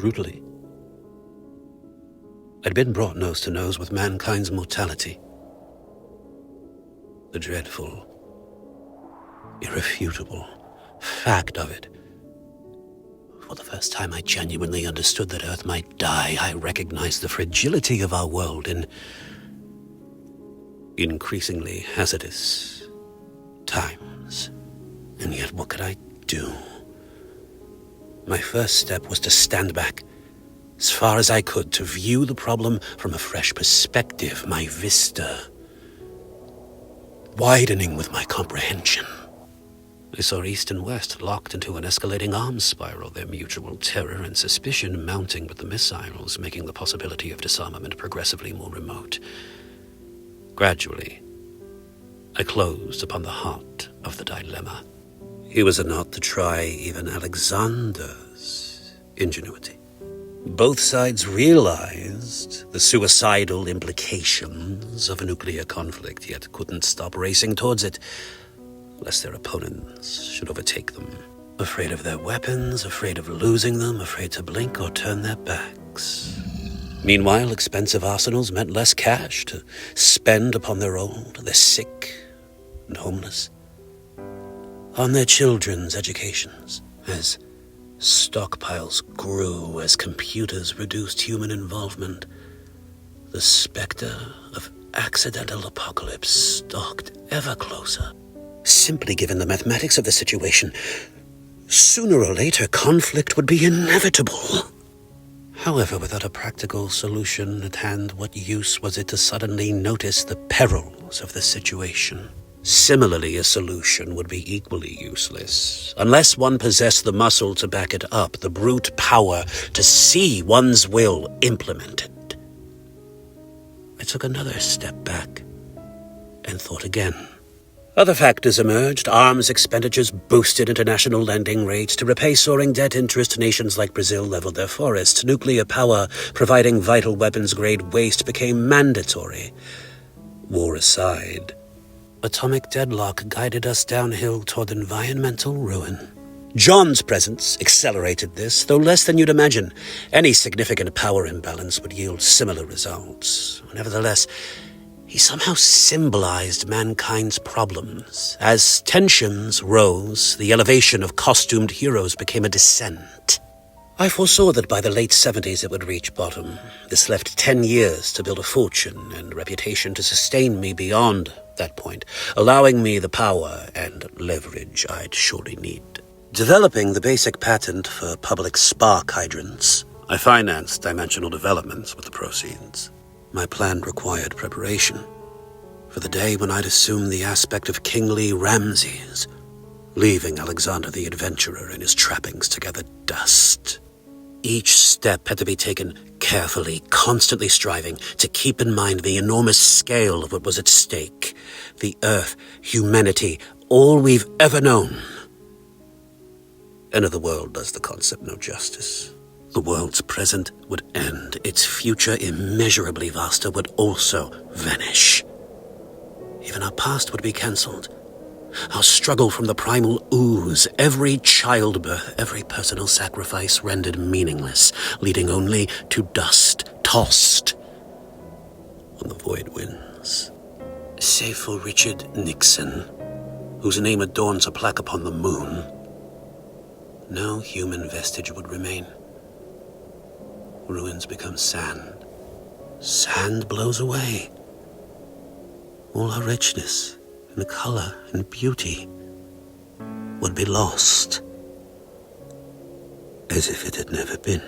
brutally. I'd been brought nose to nose with mankind's mortality. The dreadful, irrefutable fact of it. For the first time, I genuinely understood that Earth might die. I recognized the fragility of our world in increasingly hazardous times. And yet, what could I do? My first step was to stand back, as far as I could, to view the problem from a fresh perspective, my vista widening with my comprehension. I saw East and West locked into an escalating arms spiral, their mutual terror and suspicion mounting with the missiles, making the possibility of disarmament progressively more remote. Gradually, I closed upon the heart of the dilemma. He was not to try even Alexander's ingenuity. Both sides realized the suicidal implications of a nuclear conflict, yet couldn't stop racing towards it, lest their opponents should overtake them. Afraid of their weapons, afraid of losing them, afraid to blink or turn their backs. Meanwhile, expensive arsenals meant less cash to spend upon their old, their sick and homeless, on their children's educations, as stockpiles grew, as computers reduced human involvement. The specter of accidental apocalypse stalked ever closer. Simply given the mathematics of the situation, sooner or later conflict would be inevitable. However, without a practical solution at hand, what use was it to suddenly notice the perils of the situation? Similarly, a solution would be equally useless, unless one possessed the muscle to back it up, the brute power to see one's will implemented. I took another step back and thought again. Other factors emerged. Arms expenditures boosted international lending rates. To repay soaring debt interest, nations like Brazil leveled their forests. Nuclear power providing vital weapons-grade waste became mandatory. War aside, atomic deadlock guided us downhill toward environmental ruin. John's presence accelerated this, though less than you'd imagine. Any significant power imbalance would yield similar results. Nevertheless, he somehow symbolized mankind's problems. As tensions rose, the elevation of costumed heroes became a descent. I foresaw that by the late 70s it would reach bottom. This left 10 years to build a fortune and reputation to sustain me beyond that point, allowing me the power and leverage I'd surely need. Developing the basic patent for public spark hydrants, I financed dimensional developments with the proceeds. My plan required preparation for the day when I'd assume the aspect of kingly Ramses, leaving Alexander the Adventurer and his trappings to gather dust. Each step had to be taken carefully, constantly striving to keep in mind the enormous scale of what was at stake. The Earth, humanity, all we've ever known. End of the world does the concept no justice. The world's present would end. Its future, immeasurably vaster, would also vanish. Even our past would be cancelled. Our struggle from the primal ooze, every childbirth, every personal sacrifice rendered meaningless, leading only to dust tossed on the void winds. Save for Richard Nixon, whose name adorns a plaque upon the moon, no human vestige would remain. Ruins become sand. Sand blows away. All our richness and color and beauty would be lost, as if it had never been.